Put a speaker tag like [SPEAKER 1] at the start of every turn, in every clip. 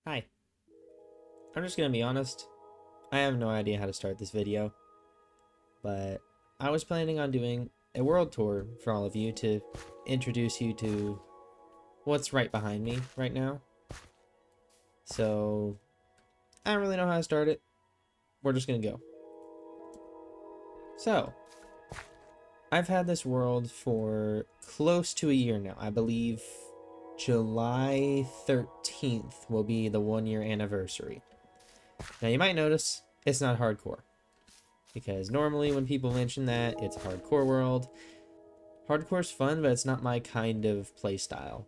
[SPEAKER 1] Hi. I'm just gonna be honest. I have no idea how to start this video, but I was planning on doing a world tour for all of you to introduce you to what's right behind me right now. So, I don't really know how to start it. We're just gonna go. So, I've had this world for close to a year now. I believe July 13th will be the 1 year anniversary. Now you might notice it's not hardcore, because normally when people mention that, it's a hardcore world. Hardcore's fun, but it's not my kind of playstyle.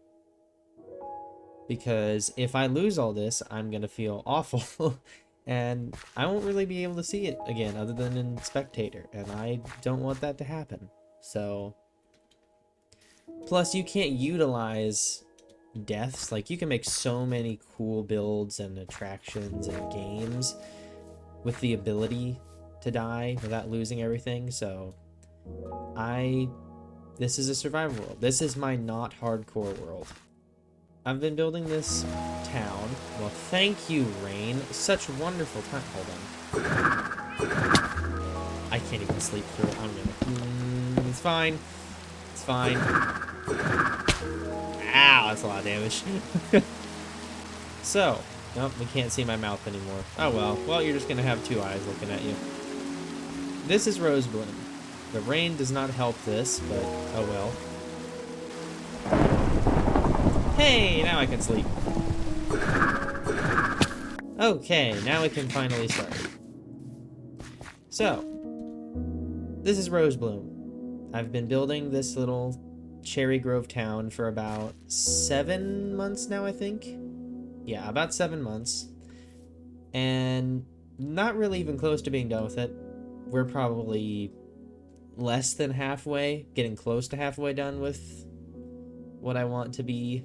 [SPEAKER 1] Because if I lose all this, I'm gonna feel awful, and I won't really be able to see it again other than in spectator, and I don't want that to happen. So, plus you can't utilize deaths. Like, you can make so many cool builds and attractions and games with the ability to die without losing everything. So this is a survival world. This is my not hardcore world. I've been building this town. Well, thank you, rain. Such wonderful time. Hold on. I can't even sleep through it. I'm gonna it's fine. It's fine. Ow, that's a lot of damage. So, nope, we can't see my mouth anymore. Oh well. Well, you're just gonna have two eyes looking at you. This is Rosebloom. The rain does not help this, but oh well. Hey, now I can sleep. Okay, now we can finally start. So, this is Rosebloom. I've been building this little Cherry Grove town for about 7 months now, I think. Yeah, about 7 months. And not really even close to being done with it. We're probably less than halfway, getting close to halfway done with what I want to be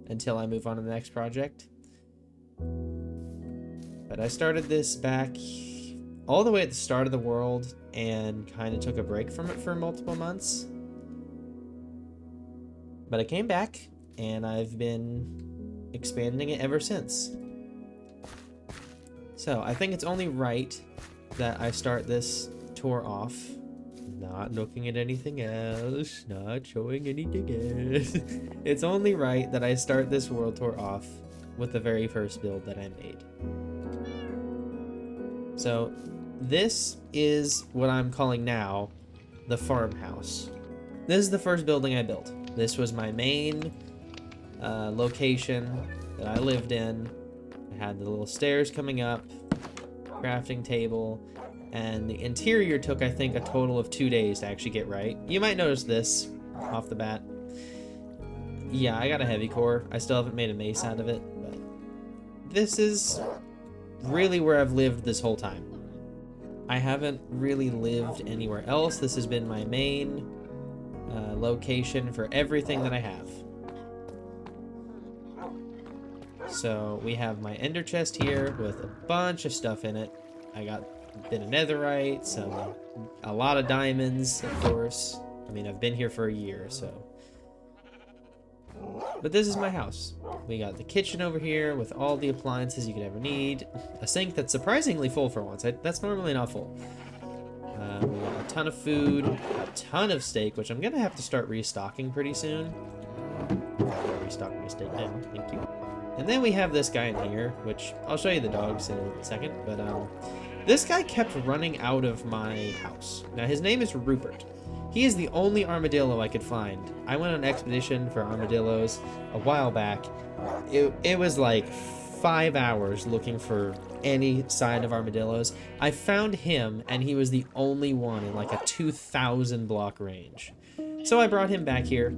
[SPEAKER 1] until I move on to the next project. But I started this back all the way at the start of the world and kind of took a break from it for multiple months. But I came back, and I've been expanding it ever since. So, I think it's only right that I start this tour off. Not looking at anything else, not showing anything else. It's only right that I start this world tour off with the very first build that I made. So, this is what I'm calling now the Farmhouse. This is the first building I built. This was my main location that I lived in. I had the little stairs coming up, crafting table, and the interior took, I think, a total of 2 days to actually get right. You might notice this off the bat. Yeah, I got a heavy core. I still haven't made a mace out of it, but this is really where I've lived this whole time. I haven't really lived anywhere else. This has been my main location for everything that I have. So we have my ender chest here with a bunch of stuff in it. I got a bit of netherite, a lot of diamonds, of course. I mean, I've been here for a year, so. But this is my house. We got the kitchen over here with all the appliances you could ever need. A sink that's surprisingly full for once. That's normally not full. We got a ton of food, a ton of steak, which I'm going to have to start restocking pretty soon. I'm restocking my steak now, thank you. And then we have this guy in here, which I'll show you the dogs in a second, but this guy kept running out of my house. Now, his name is Rupert. He is the only armadillo I could find. I went on an expedition for armadillos a while back. It was like 5 hours looking for any sign of armadillos. I found him, and he was the only one in like a 2,000 block range. So I brought him back here,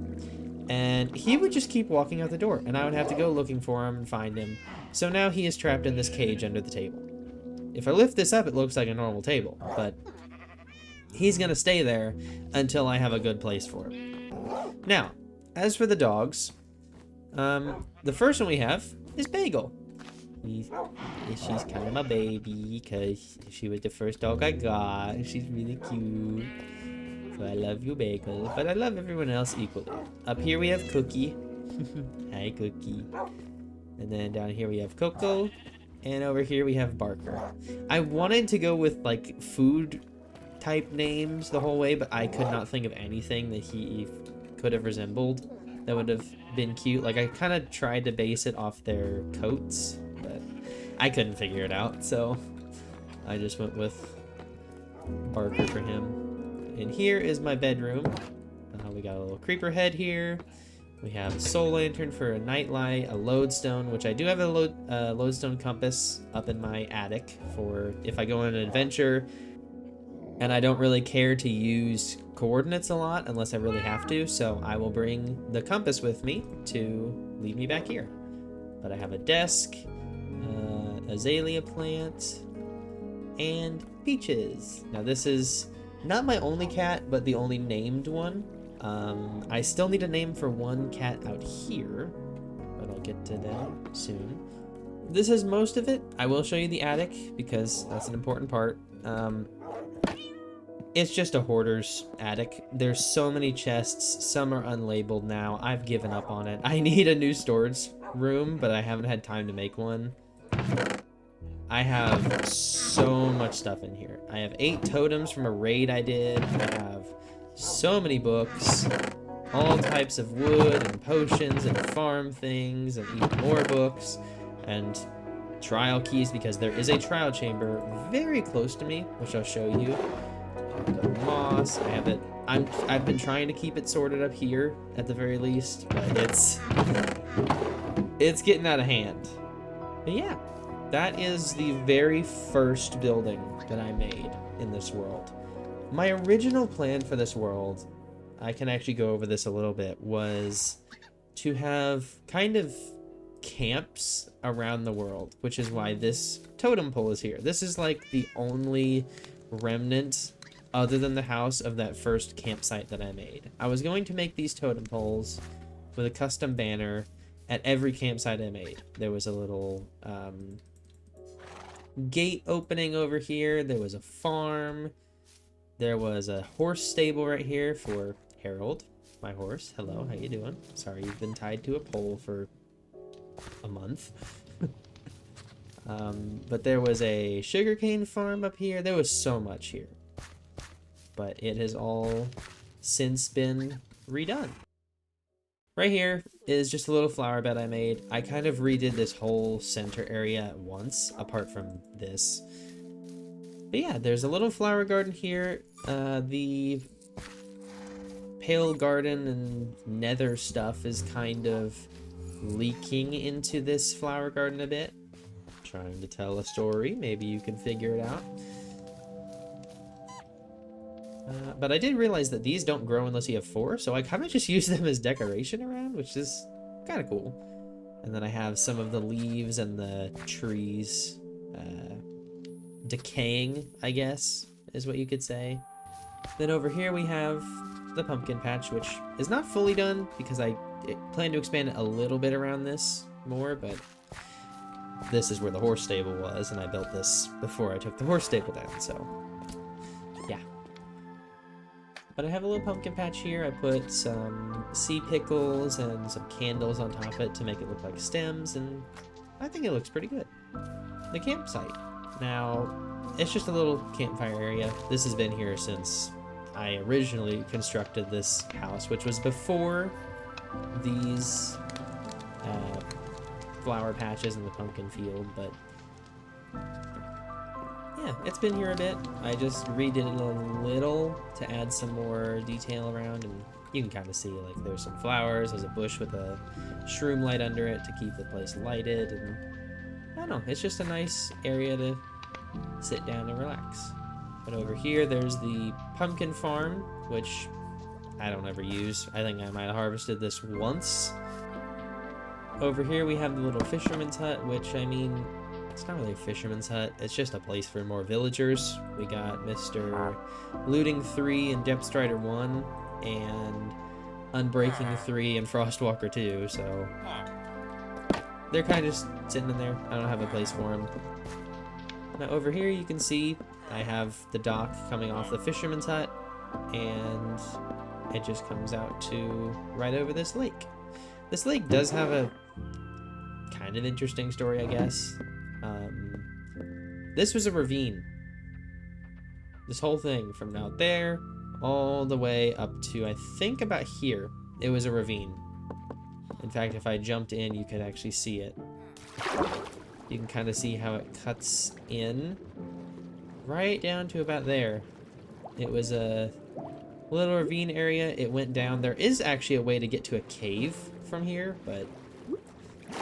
[SPEAKER 1] and he would just keep walking out the door, and I would have to go looking for him and find him. So now he is trapped in this cage under the table. If I lift this up, it looks like a normal table, but he's gonna stay there until I have a good place for him. Now, as for the dogs, the first one we have is Bagel. She's kind of my baby, because she was the first dog I got. She's really cute. So I love you, Bagel, but I love everyone else equally. Up here we have Cookie. Hi, Cookie. And then down here we have Coco. And over here we have Barker. I wanted to go with like food type names the whole way, but I could not think of anything that he could have resembled that would have been cute. Like I kind of tried to base it off their coats, but I couldn't figure it out, so I just went with Barker for him. And here is my bedroom. We got a little creeper head here. We have a soul lantern for a nightlight, a lodestone, which I do have a lodestone compass up in my attic for if I go on an adventure and I don't really care to use coordinates a lot unless I really have to, so I will bring the compass with me to lead me back here. But I have a desk, azalea plant, and peaches. Now this is not my only cat, but the only named one. I still need a name for one cat out here, but I'll get to that soon. This is most of it. I will show you the attic because that's an important part. It's just a hoarder's attic. There's so many chests. Some are unlabeled now. I've given up on it. I need a new storage room, but I haven't had time to make one. I have so much stuff in here. I have 8 totems from a raid I did. I have so many books, all types of wood and potions and farm things and even more books and trial keys because there is a trial chamber very close to me, which I'll show you. The moss, I have it. I've been trying to keep it sorted up here at the very least, but it's getting out of hand. But yeah, that is the very first building that I made in this world. My original plan for this world, I can actually go over this a little bit, was to have kind of camps around the world, which is why this totem pole is here. This is like the only remnant other than the house of that first campsite that I made. I was going to make these totem poles with a custom banner at every campsite I made. There was a little gate opening over here. There was a farm. There was a horse stable right here for Harold, my horse. Hello, how you doing? Sorry you've been tied to a pole for a month. But there was a sugarcane farm up here. There was so much here. But it has all since been redone. Right here is just a little flower bed I made. I kind of redid this whole center area at once, apart from this. But yeah, there's a little flower garden here. The pale garden and nether stuff is kind of leaking into this flower garden a bit. Trying to tell a story, maybe you can figure it out. But I did realize that these don't grow unless you have 4, so I kind of just use them as decoration around, which is kind of cool. And then I have some of the leaves and the trees decaying, I guess, is what you could say. Then over here we have the pumpkin patch, which is not fully done because I plan to expand it a little bit around this more, but this is where the horse stable was, and I built this before I took the horse stable down, so yeah. But I have a little pumpkin patch here. I put some sea pickles and some candles on top of it to make it look like stems, and I think it looks pretty good. The campsite. Now, it's just a little campfire area. This has been here since I originally constructed this house, which was before these flower patches in the pumpkin field, but yeah, it's been here a bit. I just redid it a little to add some more detail around, and you can kind of see like there's some flowers, there's a bush with a shroom light under it to keep the place lighted, and I don't know, it's just a nice area to sit down and relax. But over here there's the pumpkin farm, which I don't ever use. I think I might have harvested this once. Over here we have the little fisherman's hut, which, I mean, it's not really a fisherman's hut. It's just a place for more villagers. We got Mr. Looting 3 and Depthstrider 1 and Unbreaking 3 and Frostwalker 2, so they're kind of just sitting in there. I don't have a place for them. Now over here you can see I have the dock coming off the fisherman's hut, and it just comes out to right over this lake. This lake does have a kind kind of interesting story, I guess. This was a ravine. This whole thing from out there all the way up to, I think, about here, it was a ravine. In fact, if I jumped in, you could actually see it. You can kind of see how it cuts in right down to about there. It was a little ravine area. It went down. There is actually a way to get to a cave from here, but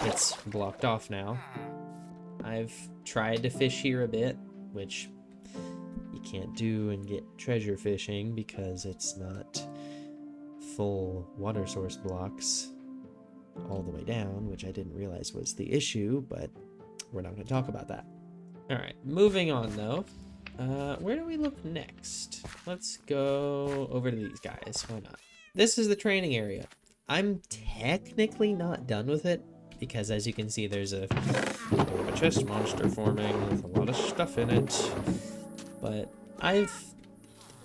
[SPEAKER 1] it's blocked off now. I've tried to fish here a bit, which you can't do and get treasure fishing because it's not full water source blocks all the way down, which I didn't realize was the issue, but we're not going to talk about that. All right, moving on though. Where do we look next? Let's go over to these guys. Why not? This is the training area. I'm technically not done with it because, as you can see, there's a chest monster forming with a lot of stuff in it. But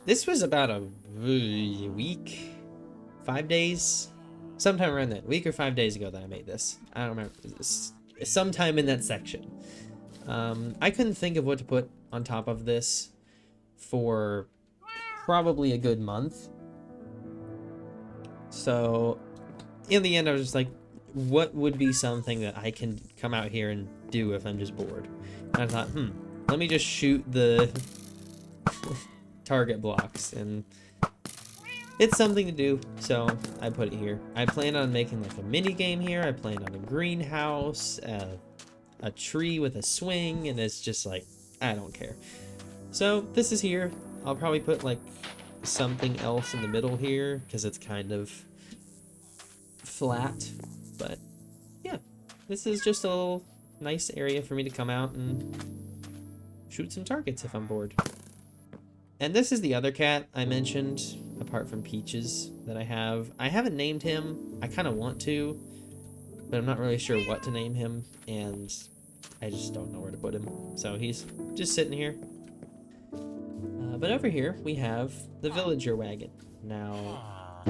[SPEAKER 1] this was about a week, 5 days, sometime around that, week or 5 days ago that I made this. I don't remember. Sometime in that section. I couldn't think of what to put on top of this for probably a good month. So in the end, I was just like, what would be something that I can come out here and do if I'm just bored? And I thought, let me just shoot the target blocks, and it's something to do, so I put it here. I plan on making like a mini game here. I plan on a greenhouse, a tree with a swing, and it's just like, I don't care. So this is here. I'll probably put like something else in the middle here because it's kind of flat, but yeah, this is just a little nice area for me to come out and shoot some targets if I'm bored. And this is the other cat I mentioned, apart from Peaches, that I have. I haven't named him. I kind of want to, but I'm not really sure what to name him, and I just don't know where to put him. So he's just sitting here. But over here, we have the villager wagon. Now,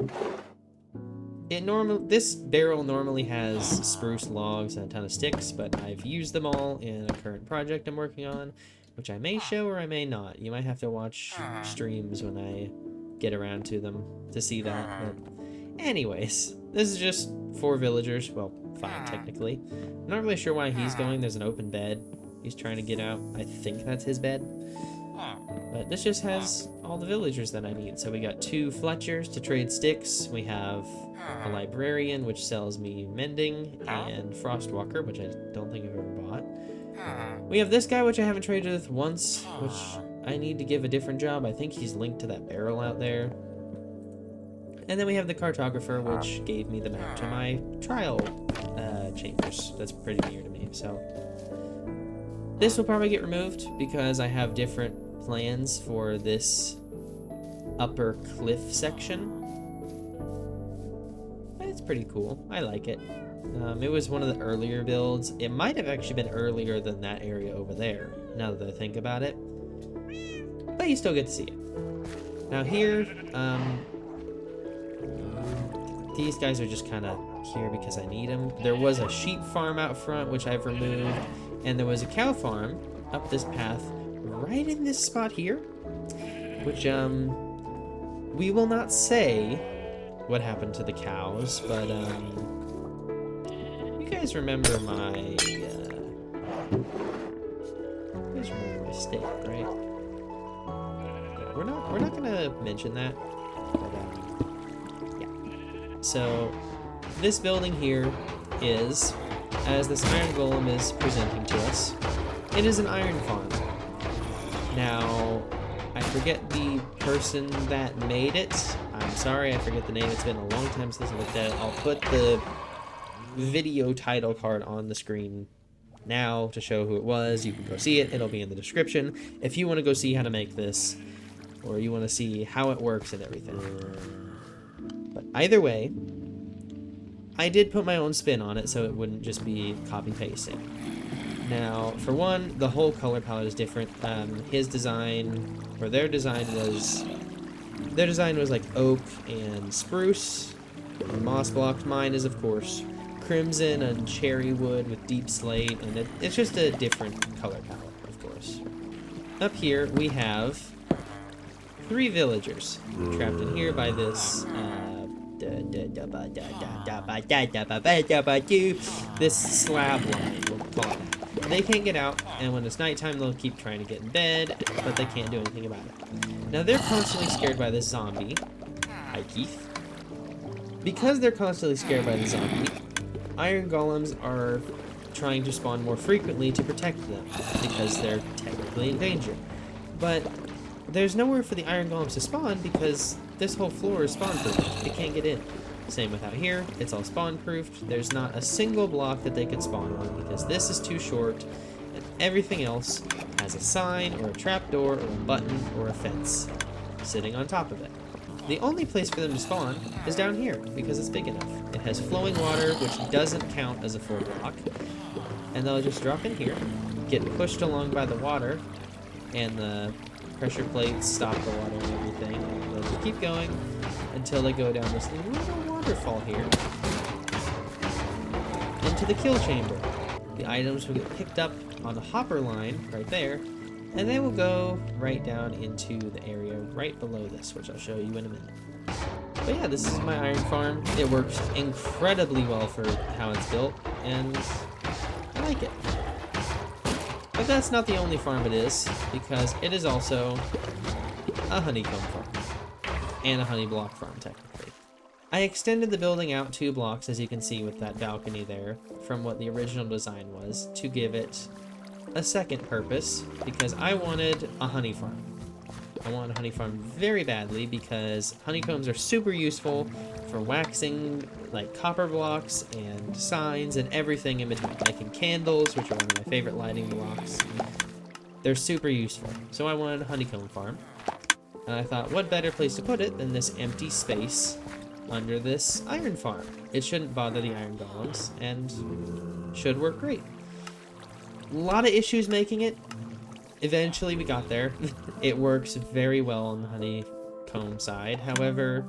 [SPEAKER 1] this barrel normally has spruce logs and a ton of sticks, but I've used them all in a current project I'm working on, which I may show or I may not. You might have to watch streams when I get around to them to see that. But anyways, this is just 4 villagers. Well, 5 technically. I'm not really sure why he's going. There's an open bed. He's trying to get out. I think that's his bed. But this just has all the villagers that I need. So we got 2 Fletchers to trade sticks. We have a librarian, which sells me mending, and Frostwalker, which I don't think I've ever bought. We have this guy, which I haven't traded with once, which I need to give a different job. I think he's linked to that barrel out there. And then we have the cartographer, which gave me the map to my trial chambers. That's pretty near to me. So this will probably get removed because I have different plans for this upper cliff section. But it's pretty cool. I like it. It was one of the earlier builds. It might have actually been earlier than that area over there, now that I think about it. But you still get to see it. Now here, these guys are just kind of here because I need them. There was a sheep farm out front, which I've removed, and there was a cow farm up this path right in this spot here, which we will not say what happened to the cows, but you guys remember my stick, right? We're not gonna mention that, but yeah. So this building here is, as this iron golem is presenting to us, it is an iron farm. Now, I forget the person that made it. I'm sorry, I forget the name. It's been a long time since I looked at it. I'll put the video title card on the screen now to show who it was. You can go see it. It'll be in the description if you want to go see how to make this, or you want to see how it works and everything. But either way, I did put my own spin on it so it wouldn't just be copy-pasting. Now, for one, the whole color palette is different. His design, or their design was like oak and spruce, and moss blocked. Mine is, of course, crimson and cherry wood with deep slate, and it's just a different color palette, of course. Up here, we have 3 villagers trapped in here by this this slab line, we'll call it that. They can't get out, and when it's nighttime, they'll keep trying to get in bed, but they can't do anything about it. Now, they're constantly scared by this zombie. Hi, Keith. Because they're constantly scared by the zombie, iron golems are trying to spawn more frequently to protect them, because they're technically in danger. But there's nowhere for the iron golems to spawn because this whole floor is spawn-proof. It can't get in. Same with out here. It's all spawn-proofed. There's not a single block that they could spawn on because this is too short, and everything else has a sign or a trapdoor or a button or a fence sitting on top of it. The only place for them to spawn is down here because it's big enough. It has flowing water, which doesn't count as a full block, and they'll just drop in here, get pushed along by the water, and the pressure plates stop the water and everything, and they'll just keep going until they go down this little waterfall here into the kill chamber. The items will get picked up on a hopper line right there, and they will go right down into the area right below this, which I'll show you in a minute. But yeah, this is my iron farm. It works incredibly well for how it's built, and I like it. But that's not the only farm it is, because it is also a honeycomb farm, and a honey block farm, technically. I extended the building out 2 blocks, as you can see with that balcony there, from what the original design was, to give it a second purpose, because I wanted a honey farm. I want a honey farm very badly, because honeycombs are super useful for waxing like copper blocks and signs and everything in between, making candles, which are one of my favorite lighting blocks. They're super useful, so I wanted a honeycomb farm, and I thought, what better place to put it than this empty space under this iron farm? It shouldn't bother the iron golems, and should work great. A lot of issues making it. Eventually we got there. It works very well on the honeycomb side, however,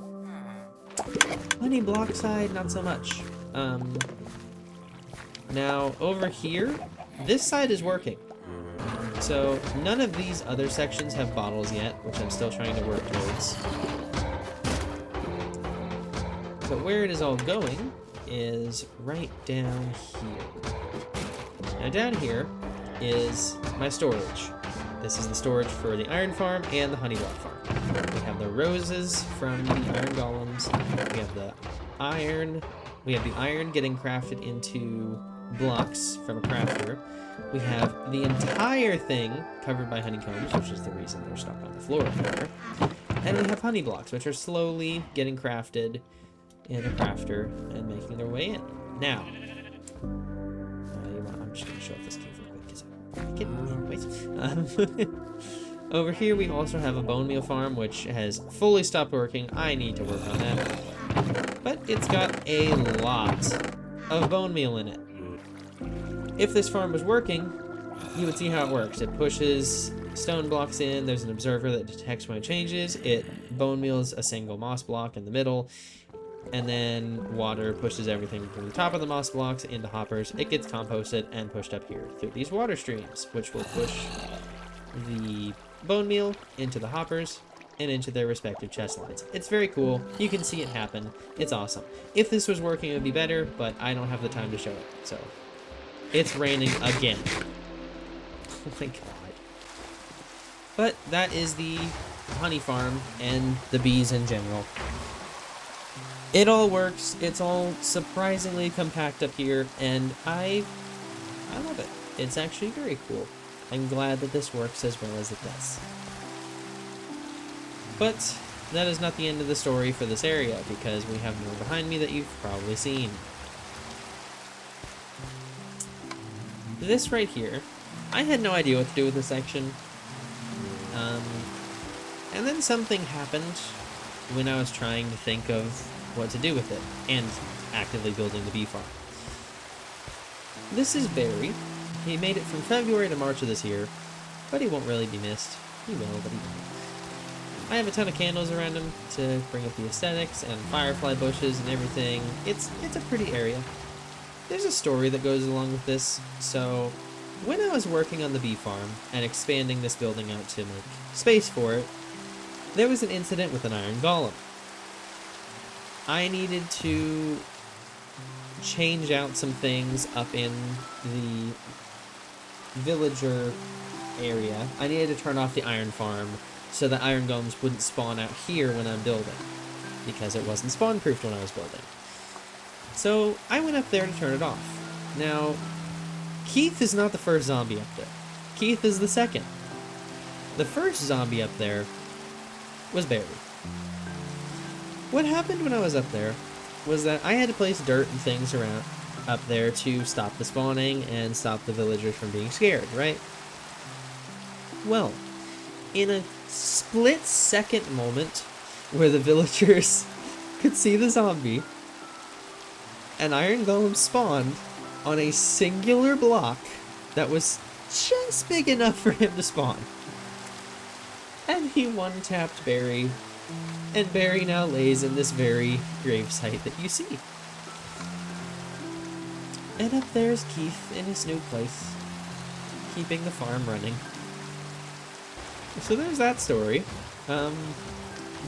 [SPEAKER 1] honey block side, not so much. Now, over here, this side is working. So, none of these other sections have bottles yet, which I'm still trying to work towards. But where it is all going is right down here. Now, down here is my storage. This is the storage for the iron farm and the honey block farm. We have the roses from the iron golems. We have the iron. We have the iron getting crafted into blocks from a crafter. We have the entire thing covered by honeycombs, which is the reason they're stuck on the floor there. And we have honey blocks, which are slowly getting crafted in a crafter and making their way in. Now, I'm just going to show off this cave real quick because I get anyways. Over here, we also have a Bonemeal farm, which has fully stopped working. I need to work on that. But it's got a lot of Bonemeal in it. If this farm was working, you would see how it works. It pushes stone blocks in. There's an observer that detects when it changes. It Bonemeals a single moss block in the middle. And then water pushes everything from the top of the moss blocks into hoppers. It gets composted and pushed up here through these water streams, which will push the Bonemeal into the hoppers and into their respective chest lines. It's very cool. You can see it happen. It's awesome. If this was working, it would be better, but I don't have the time to show it. So, it's raining again. Oh my god. But that is the honey farm and the bees in general. It all works. It's all surprisingly compact up here, and I love it. It's actually very cool. I'm glad that this works as well as it does. But that is not the end of the story for this area, because we have more behind me that you've probably seen. This right here, I had no idea what to do with this section. And then something happened when I was trying to think of what to do with it, and actively building the bee farm. This is Barry. He made it from February to March of this year, but he won't really be missed. He will, but he won't. I have a ton of candles around him to bring up the aesthetics, and firefly bushes and everything. It's a pretty area. there's a story that goes along with this. So, when I was working on the bee farm and expanding this building out to make space for it, there was an incident with an iron golem. I needed to change out some things up in the villager area. I needed to turn off the iron farm so that iron golems wouldn't spawn out here when I'm building, because it wasn't spawn proofed when I was building. So I went up there to turn it off. Now, Keith is not the first zombie up there. Keith is the second. The first zombie up there was Barry. What happened when I was up there was that I had to place dirt and things around up there to stop the spawning and stop the villagers from being scared, right? Well, in a split-second moment where the villagers could see the zombie, an iron golem spawned on a singular block that was just big enough for him to spawn. And he one-tapped Barry, and Barry now lays in this very gravesite that you see. And up there's Keith in his new place, keeping the farm running. So there's that story.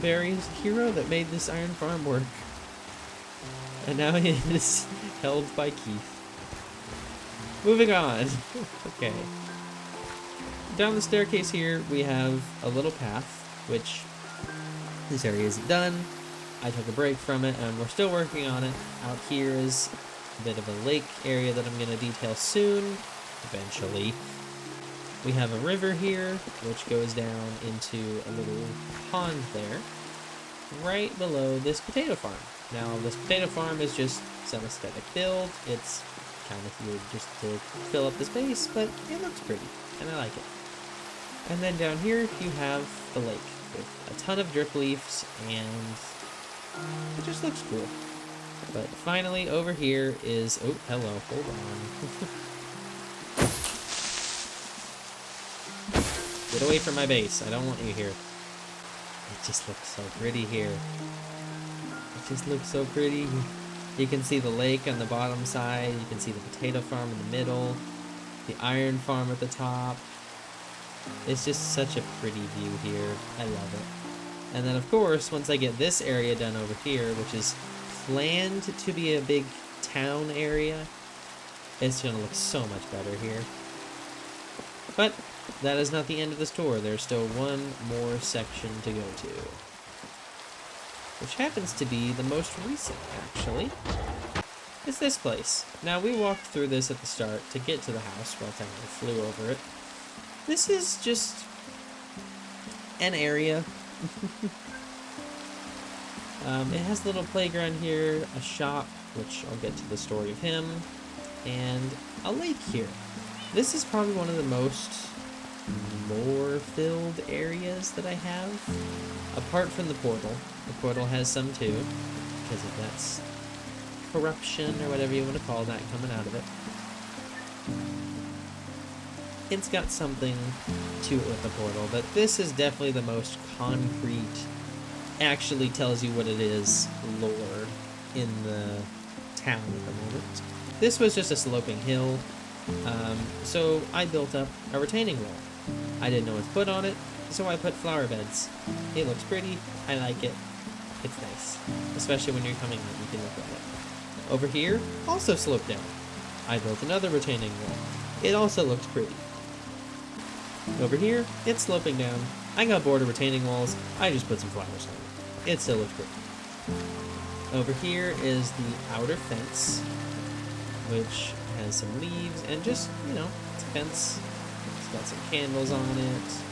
[SPEAKER 1] Barry's a hero that made this iron farm work. And now he is held by Keith. Moving on. Okay. Down the staircase here, we have a little path, which this area isn't done. I took a break from it, and we're still working on it. Out here is a bit of a lake area that I'm going to detail soon, eventually. We have a river here, which goes down into a little pond there, right below this potato farm. Now, this potato farm is just some aesthetic build. It's kind of here just to fill up the space, but it looks pretty, and I like it. And then down here, you have the lake with a ton of drip leaves, and it just looks cool. But finally, over here is... Oh, hello, hold on. Get away from my base. I don't want you here. It just looks so pretty here. It just looks so pretty. You can see the lake on the bottom side. You can see the potato farm in the middle. The iron farm at the top. It's just such a pretty view here. I love it. And then, of course, once I get this area done over here, which is planned to be a big town area, it's going to look so much better here. But that is not the end of this tour. There's still one more section to go to, which happens to be the most recent, actually. It's this place. Now, we walked through this at the start to get to the house. Well, technically flew over it. This is just an area. It has a little playground here, a shop, which I'll get to the story of him, and a lake here. This is probably one of the most lore-filled areas that I have, apart from the portal. The portal has some too, because of that corruption, or whatever you want to call that, coming out of it. It's got something to it with the portal, but this is definitely the most concrete, actually tells you what it is, lore in the town at the moment. This was just a sloping hill, so I built up a retaining wall. I didn't know what to put on it, so I put flower beds. It looks pretty, I like it, it's nice, especially when you're coming out, you can look at it. Over here, also sloped down. I built another retaining wall. It also looks pretty. Over here, it's sloping down. I got bored of retaining walls, I just put some flowers on it. It still looks pretty. Over here is the outer fence, which has some leaves and just, you know, it's a fence. It's got some candles on it.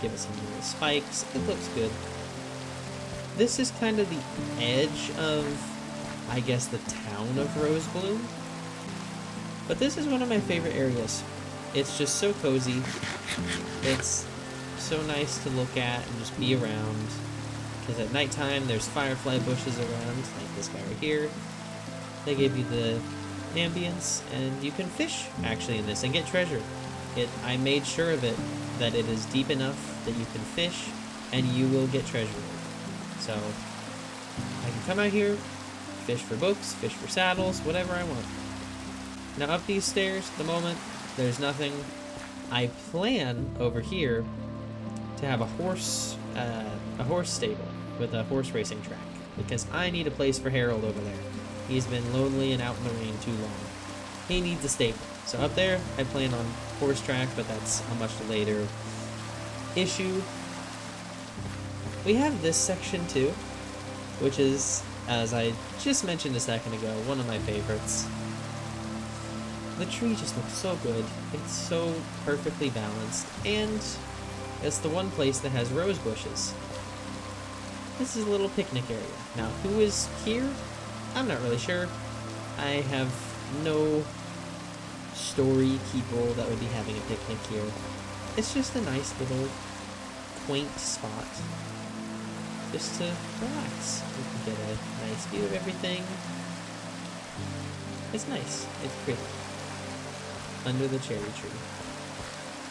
[SPEAKER 1] Give it some little spikes. It looks good. This is kind of the edge of, I guess, the town of Rosebloom. But this is one of my favorite areas. It's just so cozy. It's so nice to look at and just be around. Because at nighttime, there's firefly bushes around, like this guy right here. They give you the ambience, and you can fish, actually, in this, and get treasure. I made sure of it, that it is deep enough that you can fish, and you will get treasure. So, I can come out here, fish for books, fish for saddles, whatever I want. Now up these stairs at the moment, there's nothing. I plan over here to have a horse stable with a horse racing track, because I need a place for Harold over there. He's been lonely and out in the rain too long. He needs a stable. So up there, I plan on horse track, but that's a much later issue. We have this section too, which is, as I just mentioned a second ago, one of my favorites. The tree just looks so good. It's so perfectly balanced, and it's the one place that has rose bushes. This is a little picnic area. Now, who is here? I'm not really sure. I have no story people that would be having a picnic here. It's just a nice little quaint spot just to relax. You can get a nice view of everything. It's nice. It's pretty. Under the cherry tree.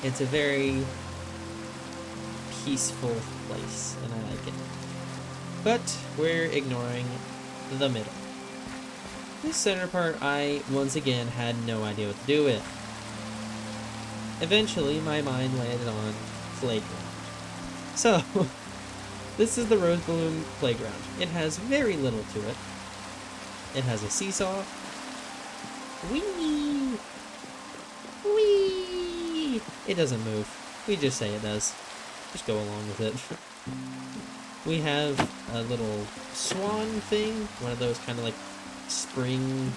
[SPEAKER 1] It's a very peaceful place, and I like it. But we're ignoring the middle. This center part, I, once again, had no idea what to do with. Eventually, my mind landed on playground. So, this is the Rosebloom playground. It has very little to it. It has a seesaw. Whee! Whee! It doesn't move. We just say it does. Just go along with it. We have a little swan thing, one of those kind of like spring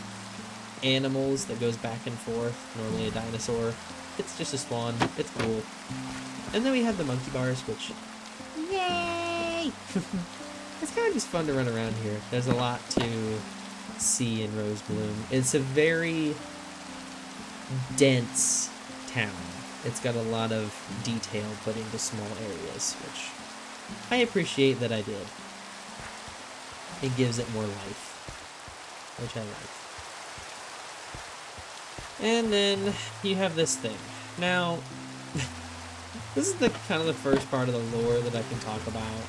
[SPEAKER 1] animals that goes back and forth, normally a dinosaur. It's just a swan. It's cool. And then we have the monkey bars, which, yay! It's kind of just fun to run around here. There's a lot to see in Rosebloom. It's a very dense town. It's got a lot of detail put into small areas, which I appreciate that I did. It gives it more life, which I like. And then you have this thing. Now, this is the kind of the first part of the lore that I can talk about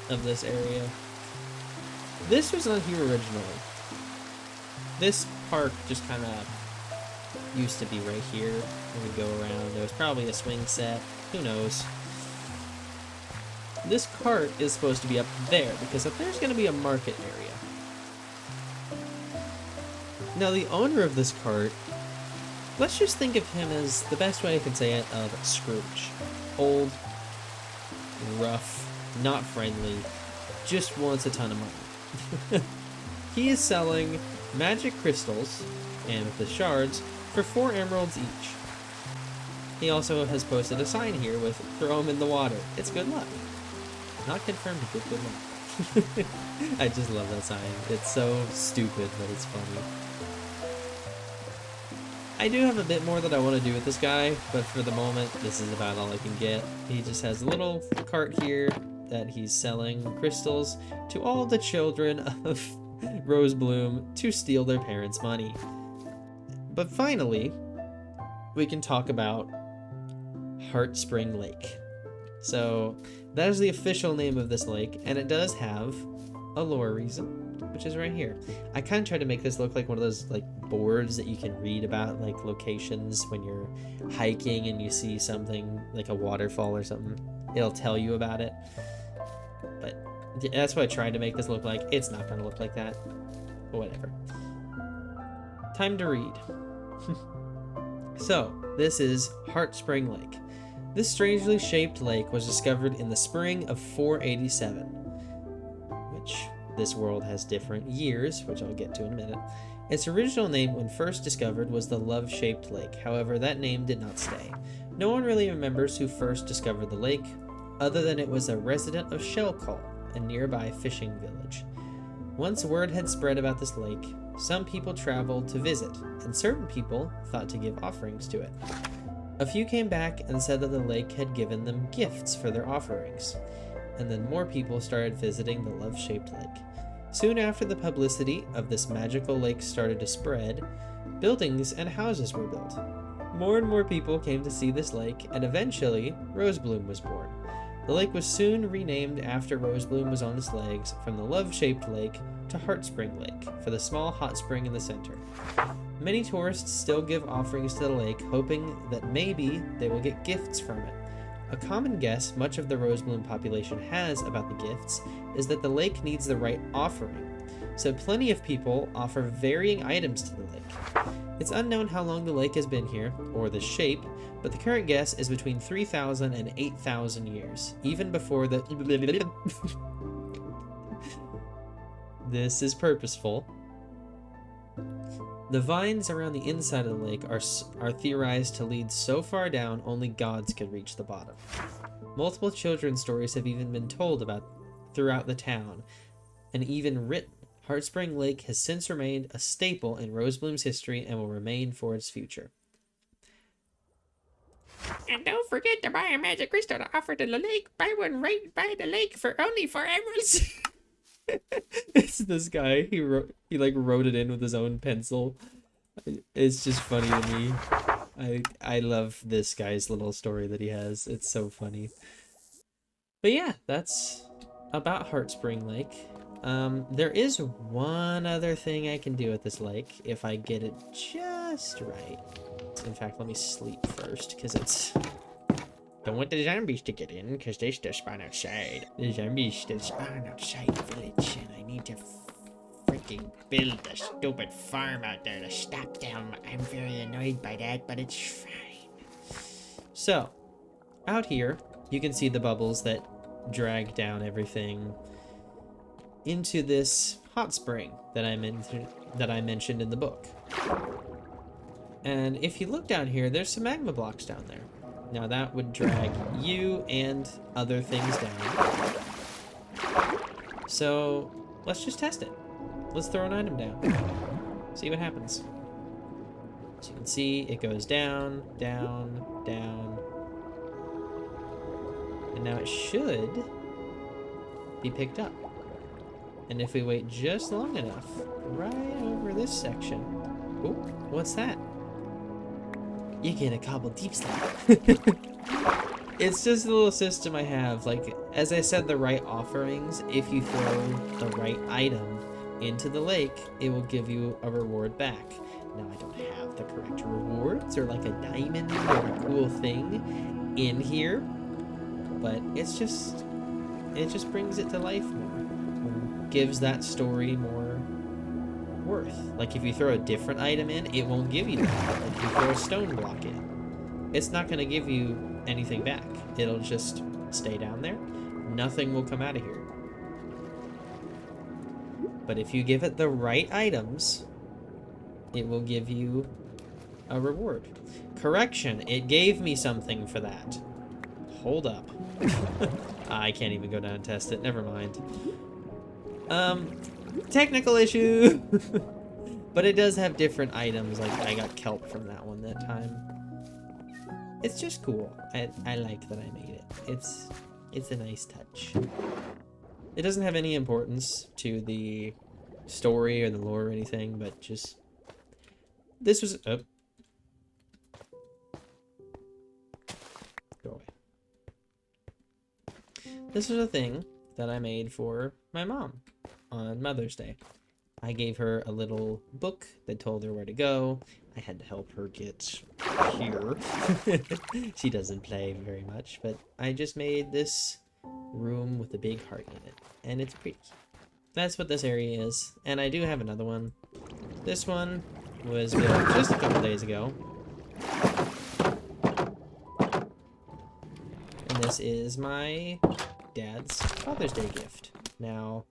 [SPEAKER 1] of this area. This was not here originally. This park just kind of used to be right here. We would go around. There was probably a swing set. Who knows? This cart is supposed to be up there, because up there's going to be a market area. Now, the owner of this cart, let's just think of him as, the best way I can say it, of Scrooge. Old, rough, not friendly, just wants a ton of money. He is selling magic crystals, amethyst shards, for 4 emeralds each. He also has posted a sign here with, throw them in the water. It's good luck. Not confirmed, but good luck. I just love that sign. It's so stupid, but it's funny. I do have a bit more that I want to do with this guy, but for the moment, this is about all I can get. He just has a little cart here that he's selling crystals to all the children of Rosebloom to steal their parents' money. But finally, we can talk about Heartspring Lake. So, that is the official name of this lake, and it does have a lore reason, which is right here. I kind of tried to make this look like one of those like boards that you can read about, like locations when you're hiking and you see something like a waterfall or something. It'll tell you about it. But that's what I tried to make this look like. It's not going to look like that. But whatever. Time to read. So, this is Heartspring Lake. This strangely shaped lake was discovered in the spring of 487, which this world has different years, which I'll get to in a minute. Its original name when first discovered was the Love-Shaped Lake. However, that name did not stay. No one really remembers who first discovered the lake, other than it was a resident of Shellcall, a nearby fishing village. Once word had spread about this lake, some people traveled to visit, and certain people thought to give offerings to it. A few came back and said that the lake had given them gifts for their offerings, and then more people started visiting the love-shaped lake. Soon after the publicity of this magical lake started to spread, buildings and houses were built. More and more people came to see this lake, and eventually, Rosebloom was born. The lake was soon renamed after Rosebloom was on its legs, from the love-shaped lake to Heartspring Lake, for the small hot spring in the center. Many tourists still give offerings to the lake, hoping that maybe they will get gifts from it. A common guess much of the Rosebloom population has about the gifts is that the lake needs the right offering, so plenty of people offer varying items to the lake. It's unknown how long the lake has been here, or the shape, but the current guess is between 3,000 and 8,000 years, even before the... This is purposeful. The vines around the inside of the lake are theorized to lead so far down only gods could reach the bottom. Multiple children's stories have even been told about throughout the town, and even written. Heartspring Lake has since remained a staple in Rosebloom's history and will remain for its future.
[SPEAKER 2] And don't forget to buy a magic crystal to offer to the lake. Buy one right by the lake for only 4 emeralds.
[SPEAKER 1] It's this guy. He wrote it in with his own pencil. It's just funny to me. I love this guy's little story that he has. It's so funny. But yeah, that's about Heartspring Lake. There is one other thing I can do at this lake if I get it just right. In fact, let me sleep first, because it's... Don't want the zombies to get in, because they still spawn outside. The zombies still spawn outside the village, and I need to freaking build a stupid farm out there to stop them. I'm very annoyed by that, but it's fine. So, out here, you can see the bubbles that drag down everything into this hot spring that I mentioned in the book. And if you look down here, there's some magma blocks down there. Now that would drag you and other things down. So let's just test it. Let's throw an item down. See what happens. So you can see it goes down, down, down. And now it should be picked up. And if we wait just long enough, right over this section... Ooh, what's that? You get a cobble deep slab. It's just a little system I have. Like, as I said, the right offerings, if you throw the right item into the lake, it will give you a reward back. Now, I don't have the correct rewards or like a diamond or a cool thing in here, but it just brings it to life more. Gives that story more worth. Like, if you throw a different item in, it won't give you that. Like, if you throw a stone block in, it's not going to give you anything back. It'll just stay down there. Nothing will come out of here. But if you give it the right items, it will give you a reward. Correction, it gave me something for that. Hold up. I can't even go down and test it. Never mind. Technical issue. But it does have different items. Like, I got kelp from that one that time. It's just cool. I like that I made it. It's a nice touch. It doesn't have any importance to the story or the lore or anything, but just... This was... Oh. Go away. This was a thing that I made for my mom on Mother's Day. I gave her a little book that told her where to go. I had to help her get here. She doesn't play very much, but I just made this room with a big heart in it, and it's pretty. That's what this area is, and I do have another one. This one was built just a couple days ago. And this is my dad's Father's Day gift. Now,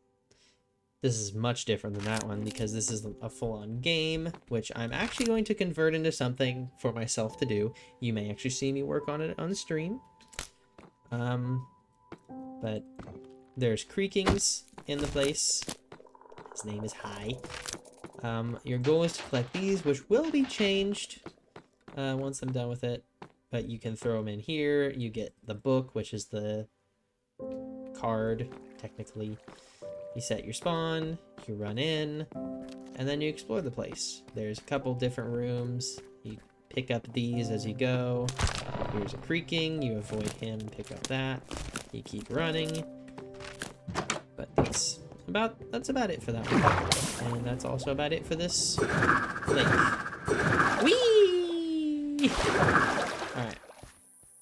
[SPEAKER 1] this is much different than that one because this is a full-on game, which I'm actually going to convert into something for myself to do. You may actually see me work on it on the stream. But there's creakings in the place. His name is Hi. Your goal is to collect these, which will be changed once I'm done with it. But you can throw them in here. You get the book, which is the card, technically. You set your spawn, you run in, and then you explore the place. There's a couple different rooms. You pick up these as you go. Here's a creaking. You avoid him, pick up that. You keep running. But that's about it for that one. And that's also about it for this lake. Whee! Alright.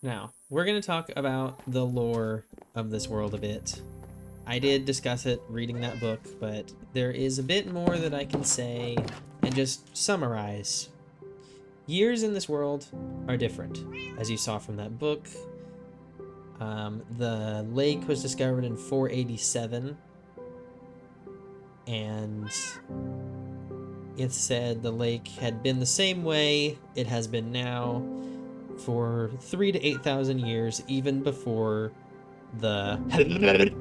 [SPEAKER 1] Now, we're going to talk about the lore of this world a bit. I did discuss it reading that book, but there is a bit more that I can say and just summarize. Years in this world are different, as you saw from that book. The lake was discovered in 487, and it said the lake had been the same way it has been now for 3,000 to 8,000 years, even before the...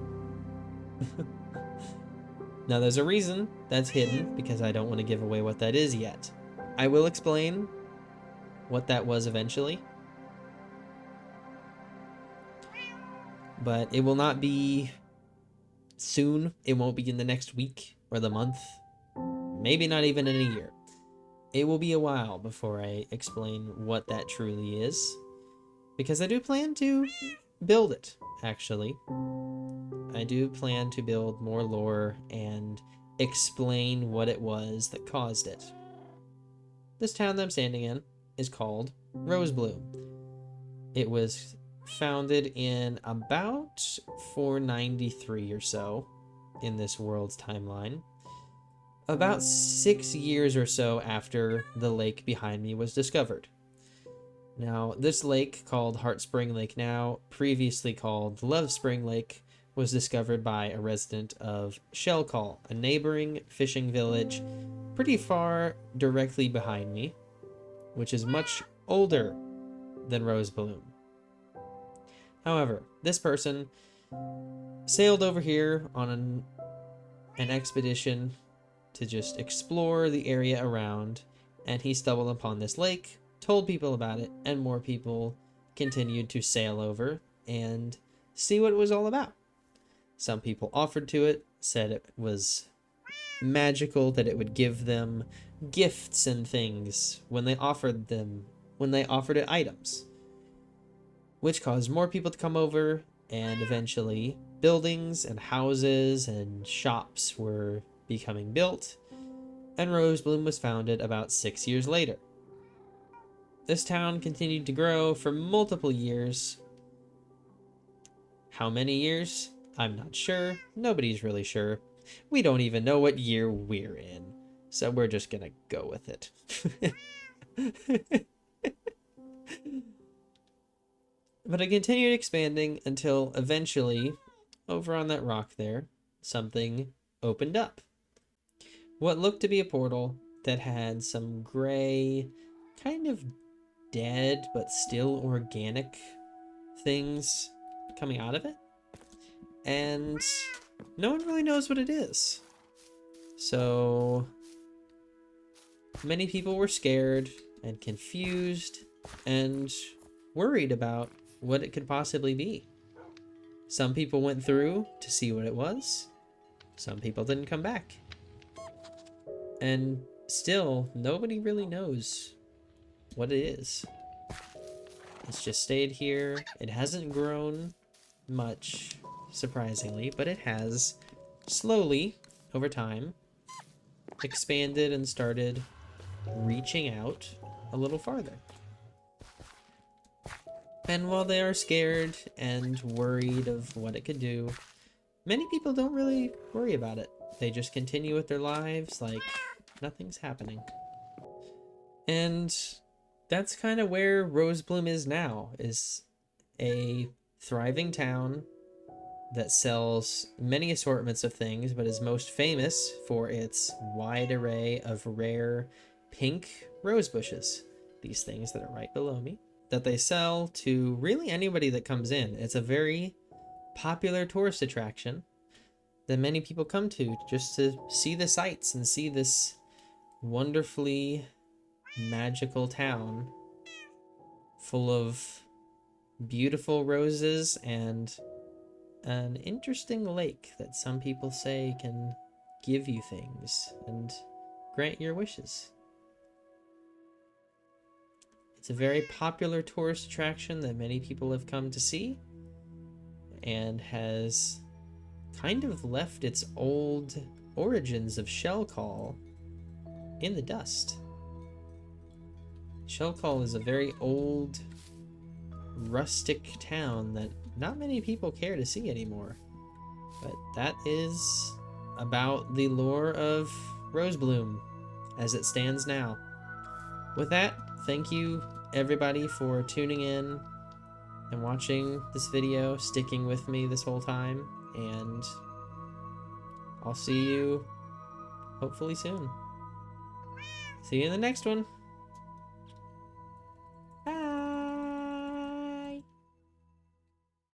[SPEAKER 1] Now there's a reason that's hidden, because I don't want to give away what that is yet. I will explain what that was eventually, but it will not be soon. It won't be in the next week or the month, maybe not even in a year. It will be a while before I explain what that truly is, because I do plan to build it, actually. I do plan to build more lore and explain what it was that caused it. This town that I'm standing in is called Rosebloom. It was founded in about 493 or so in this world's timeline. About 6 years or so after the lake behind me was discovered. Now, this lake, called Heartspring Lake now, previously called Lovespring Lake, was discovered by a resident of Shellcall, a neighboring fishing village pretty far directly behind me, which is much older than Rosebloom. However, this person sailed over here on an expedition to just explore the area around, and he stumbled upon this lake, told people about it, and more people continued to sail over and see what it was all about. Some people offered to it, said it was magical, that it would give them gifts and things when they offered it items, which caused more people to come over, and eventually buildings and houses and shops were becoming built, and Rosebloom was founded about 6 years later. This town continued to grow for multiple years. How many years? I'm not sure. Nobody's really sure. We don't even know what year we're in, so we're just gonna go with it. But it continued expanding until eventually, over on that rock there, something opened up. What looked to be a portal that had some gray, kind of dead but still organic things coming out of it. And no one really knows what it is. So many people were scared and confused and worried about what it could possibly be. Some people went through to see what it was. Some people didn't come back. And still, nobody really knows what it is. It's just stayed here. It hasn't grown much, surprisingly, but it has slowly, over time, expanded and started reaching out a little farther. And while they are scared and worried of what it could do, many people don't really worry about it. They just continue with their lives like nothing's happening. And that's kind of where Rosebloom is now, is a thriving town that sells many assortments of things, but is most famous for its wide array of rare pink rose bushes. These things that are right below me, that they sell to really anybody that comes in. It's a very popular tourist attraction that many people come to just to see the sights and see this wonderfully magical town full of beautiful roses and an interesting lake that some people say can give you things and grant your wishes. It's a very popular tourist attraction that many people have come to see, and has kind of left its old origins of Shellcall in the dust. Shellcall is a very old, rustic town that not many people care to see anymore. But that is about the lore of Rosebloom as it stands now. With that, thank you everybody for tuning in and watching this video, sticking with me this whole time, and I'll see you hopefully soon. See you in the next one.